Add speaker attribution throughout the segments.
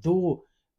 Speaker 1: 2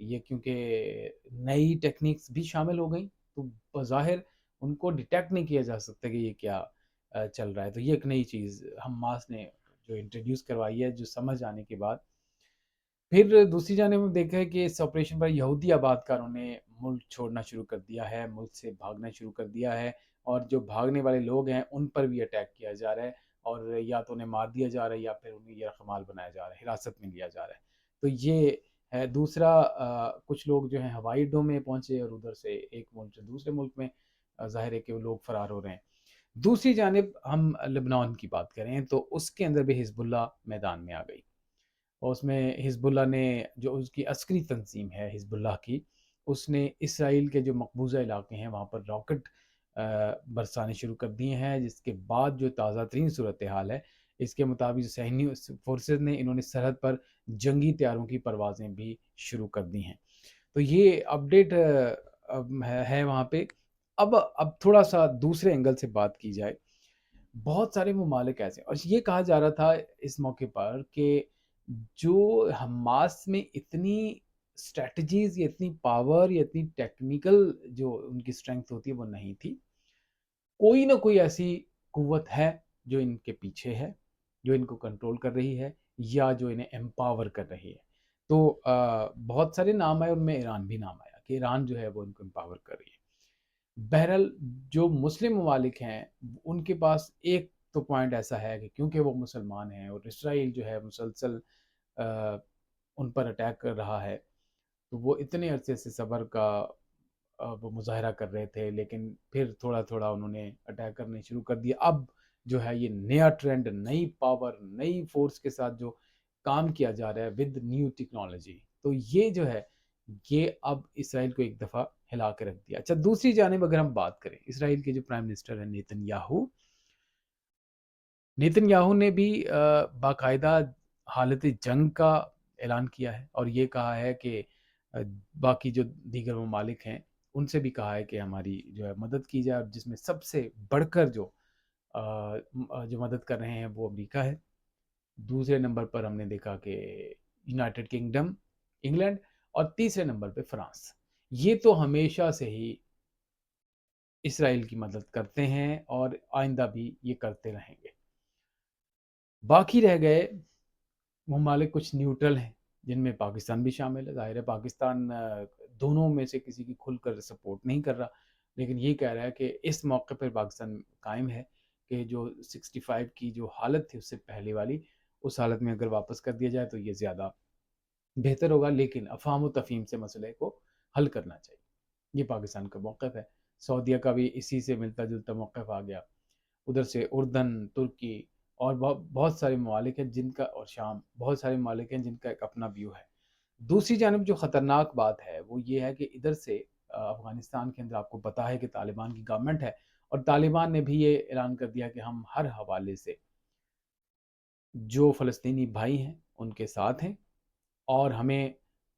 Speaker 1: یہ کیونکہ نئی ٹیکنیکس بھی شامل ہو گئیں تو بظاہر ان کو ڈیٹیکٹ نہیں کیا جا سکتا کہ یہ کیا چل رہا ہے. تو یہ ایک نئی چیز حماس نے جو انٹروڈیوس کروائی ہے، جو سمجھ آنے کے بعد پھر دوسری جانب ہم دیکھا ہے کہ اس آپریشن پر یہودی آباد کاروں نے ملک چھوڑنا شروع کر دیا ہے، ملک سے بھاگنا شروع کر دیا ہے، اور جو بھاگنے والے لوگ ہیں ان پر بھی اٹیک کیا جا رہا ہے، اور یا تو انہیں مار دیا جا رہا ہے یا پھر انہیں یرغمال بنایا جا رہا ہے، حراست میں لیا جا رہا ہے. تو یہ ہے دوسرا. کچھ لوگ جو ہیں ہوائی اڈوں میں پہنچے اور ادھر سے ایک ملک سے دوسرے ملک میں ظاہر ہے کہ وہ لوگ فرار ہو رہے ہیں. دوسری جانب ہم لبنان کی بات کریں تو اس کے اندر بھی حزب اللہ میدان میں آ گئی، اور اس میں حزب اللہ نے جو اس کی عسکری تنظیم ہے حزب اللہ کی، اس نے اسرائیل کے جو مقبوضہ علاقے ہیں وہاں پر راکٹ برسانے شروع کر دیے ہیں، جس کے بعد جو تازہ ترین صورتحال ہے اس کے مطابق صہیونی فورسز نے انہوں نے سرحد پر جنگی طیاروں کی پروازیں بھی شروع کر دی ہیں. تو یہ اپڈیٹ ہے وہاں پہ. اب تھوڑا سا دوسرے اینگل سے بات کی جائے. بہت سارے ممالک ایسے، اور یہ کہا جا رہا تھا اس موقع پر کہ جو حماس میں اتنی اسٹریٹجیز یا اتنی پاور یا اتنی ٹیکنیکل جو ان کی اسٹرینگتھ ہوتی ہے وہ نہیں تھی. کوئی نہ کوئی ایسی قوت ہے جو ان کے پیچھے ہے، جو ان کو کنٹرول کر رہی ہے یا جو انہیں امپاور کر رہی ہے. تو بہت سارے نام آئے، ان میں ایران بھی نام آیا کہ ایران جو ہے وہ ان کو امپاور کر رہی ہے. بہرحال جو مسلم ممالک ہیں ان کے پاس ایک تو پوائنٹ ایسا ہے کہ کیونکہ وہ مسلمان ہیں اور اسرائیل جو ہے مسلسل ان پر اٹیک کر رہا ہے، تو وہ اتنے عرصے سے صبر کا وہ مظاہرہ کر رہے تھے، لیکن پھر تھوڑا تھوڑا انہوں نے اٹیک کرنے شروع کر دیا. اب جو ہے یہ نیا ٹرینڈ، نئی پاور، نئی فورس کے ساتھ جو کام کیا جا رہا ہے ود نیو ٹیکنالوجی، تو یہ جو ہے یہ اب اسرائیل کو ایک دفعہ ہلا کے رکھ دیا. اچھا، دوسری جانب اگر ہم بات کریں اسرائیل کے جو پرائم منسٹر ہیں نیتن یاہو نے بھی باقاعدہ حالت جنگ کا اعلان کیا ہے، اور یہ کہا ہے کہ باقی جو دیگر ممالک ہیں ان سے بھی کہا ہے کہ ہماری جو ہے مدد کی جائے، جس میں سب سے بڑھ کر جو مدد کر رہے ہیں وہ امریکہ ہے. دوسرے نمبر پر ہم نے دیکھا کہ یونائٹڈ کنگڈم، انگلینڈ، اور تیسرے نمبر پہ فرانس. یہ تو ہمیشہ سے ہی اسرائیل کی مدد کرتے ہیں اور آئندہ بھی یہ کرتے رہیں گے. باقی رہ گئے ممالک کچھ نیوٹرل ہیں جن میں پاکستان بھی شامل ہے. ظاہر ہے پاکستان دونوں میں سے کسی کی کھل کر سپورٹ نہیں کر رہا، لیکن یہ کہہ رہا ہے کہ اس موقع پر پاکستان قائم ہے کہ جو 65 کی جو حالت تھی اس سے پہلے والی، اس حالت میں اگر واپس کر دیا جائے تو یہ زیادہ بہتر ہوگا، لیکن افہام و تفہیم سے مسئلے کو حل کرنا چاہیے. یہ پاکستان کا موقف ہے. سعودیہ کا بھی اسی سے ملتا جلتا موقف آ گیا. ادھر سے اردن، ترکی اور بہت سارے ممالک ہیں جن کا، اور شام، بہت سارے ممالک ہیں جن کا ایک اپنا ویو ہے. دوسری جانب جو خطرناک بات ہے وہ یہ ہے کہ ادھر سے افغانستان کے اندر آپ کو پتا ہے کہ طالبان کی گورنمنٹ ہے، اور طالبان نے بھی یہ اعلان کر دیا کہ ہم ہر حوالے سے جو فلسطینی بھائی ہیں ان کے ساتھ ہیں، اور ہمیں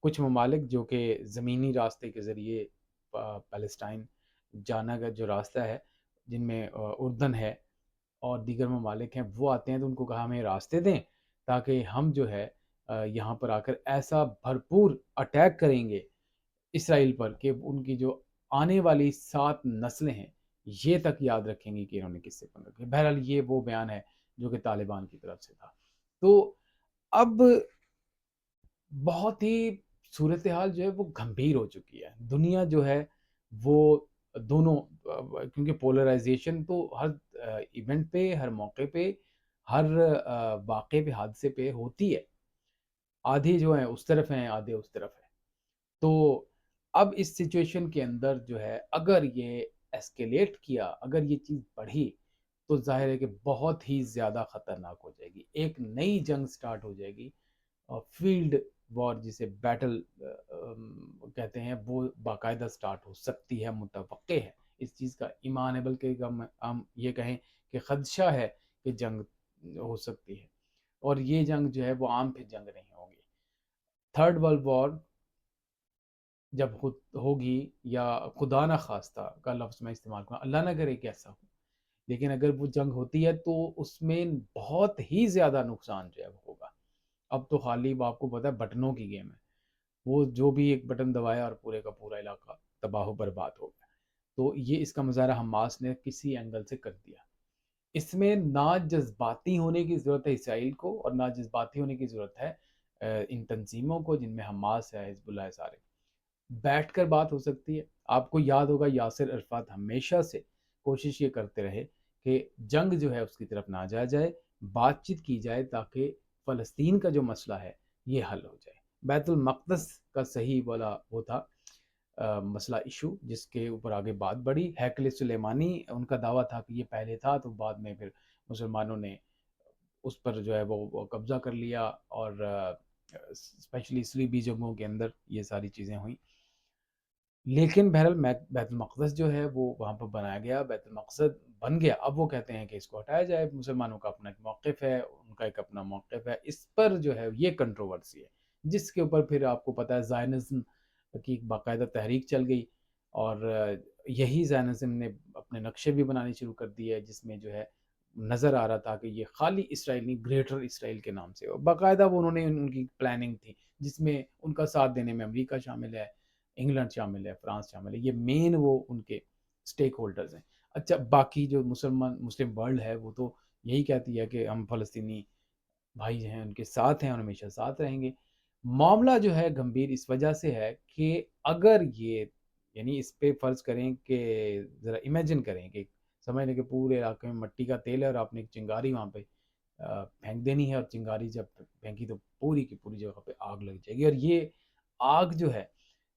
Speaker 1: کچھ ممالک جو کہ زمینی راستے کے ذریعے پیلسٹائن جانا کا جو راستہ ہے، جن میں اردن ہے اور دیگر ممالک ہیں، وہ آتے ہیں تو ان کو کہا ہمیں راستے دیں تاکہ ہم جو ہے یہاں پر آ کر ایسا بھرپور اٹیک کریں گے اسرائیل پر کہ ان کی جو آنے والی 7 نسلیں ہیں یہ تک یاد رکھیں گی کہ انہوں نے کس سے پنگا کیا. بہرحال یہ وہ بیان ہے جو کہ طالبان کی طرف سے تھا. تو اب بہت ہی صورتحال جو ہے وہ گھمبیر ہو چکی ہے. دنیا جو ہے وہ دونوں، کیونکہ پولرائزیشن تو ہر ایونٹ پہ، ہر موقع پہ، ہر واقعے پہ، حادثے پہ ہوتی ہے. آدھی جو ہیں اس طرف ہیں، آدھے اس طرف ہیں. تو اب اس سچویشن کے اندر جو ہے اگر یہ ایسکیلیٹ کیا، اگر یہ چیز بڑھی، تو ظاہر ہے کہ بہت ہی زیادہ خطرناک ہو جائے گی. ایک نئی جنگ سٹارٹ ہو جائے گی، فیلڈ وار جسے بیٹل کہتے ہیں، وہ باقاعدہ سٹارٹ ہو سکتی ہے، متوقع ہے اس چیز کا ایمان ہے، بلکہ ہم یہ کہیں کہ خدشہ ہے کہ جنگ ہو سکتی ہے. اور یہ جنگ جو ہے وہ عام پھر جنگ نہیں ہوگی. تھرڈ ورلڈ وار جب خود ہوگی، یا خدا نہ خواستہ کا لفظ میں استعمال کروں، اللہ نہ کرے کہ ایسا ہو، لیکن اگر وہ جنگ ہوتی ہے تو اس میں بہت ہی زیادہ نقصان جو ہے وہ ہوگا. اب تو خالی آپ کو پتا ہے بٹنوں کی گیم ہے. وہ جو بھی ایک بٹن دبایا اور پورے کا پورا علاقہ تباہ و برباد ہو گیا۔ تو یہ اس کا مظاہرہ حماس نے کسی اینگل سے کر دیا۔ اس میں نہ جذباتی ہونے کی ضرورت ہے اسرائیل کو، اور نہ جذباتی ہونے کی ضرورت ہے ان تنظیموں کو جن میں حماس ہے، حزب اللہ ہے، سارے بیٹھ کر بات ہو سکتی ہے۔ آپ کو یاد ہوگا یاسر عرفات ہمیشہ سے کوشش یہ کرتے رہے کہ جنگ جو ہے اس کی طرف نہ جایا جائے، بات چیت کی جائے تاکہ فلسطین کا جو مسئلہ ہے یہ حل ہو جائے۔ بیت المقدس کا صحیح والا وہ تھا مسئلہ ایشو، جس کے اوپر آگے بات بڑھی۔ ہیکل سلیمانی ان کا دعویٰ تھا کہ یہ پہلے تھا، تو بعد میں پھر مسلمانوں نے اس پر جو ہے وہ قبضہ کر لیا، اور اسپیشلی صلیبی جنگوں کے اندر یہ ساری چیزیں ہوئیں۔ لیکن بہرحال بیت المقدس جو ہے وہ وہاں پر بنایا گیا، بیت المقدس بن گیا۔ اب وہ کہتے ہیں کہ اس کو ہٹایا جائے، مسلمانوں کا اپنا ایک موقف ہے، ان کا ایک اپنا موقف ہے، اس پر جو ہے یہ کنٹروورسی ہے، جس کے اوپر پھر آپ کو پتہ ہے زائنزم کی ایک باقاعدہ تحریک چل گئی، اور یہی زائنزم نے اپنے نقشے بھی بنانے شروع کر دیے، جس میں جو ہے نظر آ رہا تھا کہ یہ خالی اسرائیل نہیں، گریٹر اسرائیل کے نام سے، اور باقاعدہ وہ انہوں نے ان کی پلاننگ تھی، جس میں ان کا ساتھ دینے میں امریکہ شامل ہے، انگلینڈ شامل ہے، فرانس شامل ہے، یہ مین وہ ان کے سٹیک ہولڈرز ہیں۔ اچھا، باقی جو مسلم ورلڈ ہے وہ تو یہی کہتی ہے کہ ہم فلسطینی بھائی ہیں ان کے ساتھ ہیں اور ہمیشہ ساتھ رہیں گے۔ معاملہ جو ہے گمبھیر اس وجہ سے ہے کہ اگر یہ، یعنی اس پہ فرض کریں کہ ذرا امیجن کریں کہ سمجھ لیں کہ پورے علاقے میں مٹی کا تیل ہے، اور آپ نے ایک چنگاری وہاں پہ پھینک دینی ہے، اور چنگاری جب پھینکی تو پوری کی پوری جگہ پہ آگ لگ جائے گی، اور یہ آگ جو ہے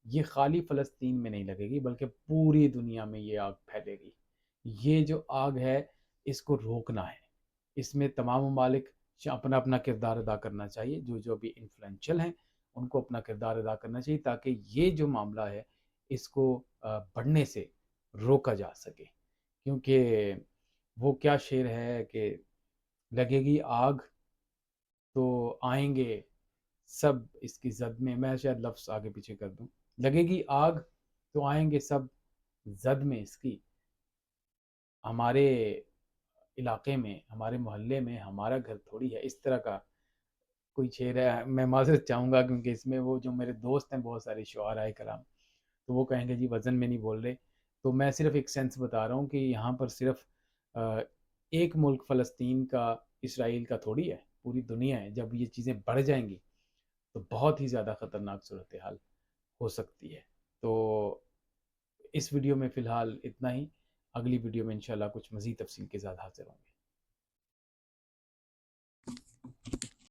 Speaker 1: یہ خالی فلسطین میں نہیں لگے گی بلکہ پوری دنیا میں یہ آگ پھیلے گی۔ یہ جو آگ ہے اس کو روکنا ہے، اس میں تمام ممالک اپنا اپنا کردار ادا کرنا چاہیے، جو جو بھی انفلوئنشل ہیں ان کو اپنا کردار ادا کرنا چاہیے، تاکہ یہ جو معاملہ ہے اس کو بڑھنے سے روکا جا سکے۔ کیونکہ وہ کیا شعر ہے کہ لگے گی آگ تو آئیں گے سب اس کی زد میں شاید لفظ آگے پیچھے کر دوں، لگے گی آگ تو آئیں گے سب زد میں اس کی، ہمارے علاقے میں، ہمارے محلے میں ہمارا گھر تھوڑی ہے، اس طرح کا کوئی شعر ہے۔ میں معذرت چاہوں گا کیونکہ اس میں وہ جو میرے دوست ہیں بہت سارے شعراء کرام، تو وہ کہیں گے جی وزن میں نہیں بول رہے، تو میں صرف ایک سینس بتا رہا ہوں کہ یہاں پر صرف ایک ملک فلسطین کا، اسرائیل کا تھوڑی ہے، پوری دنیا ہے۔ جب یہ چیزیں بڑھ جائیں گی تو بہت ہی زیادہ خطرناک صورتحال ہو سکتی ہے۔ تو اس ویڈیو میں فی الحال اتنا ہی، اگلی ویڈیو میں انشاءاللہ کچھ مزید تفصیل کے ساتھ حاضر ہوں گے۔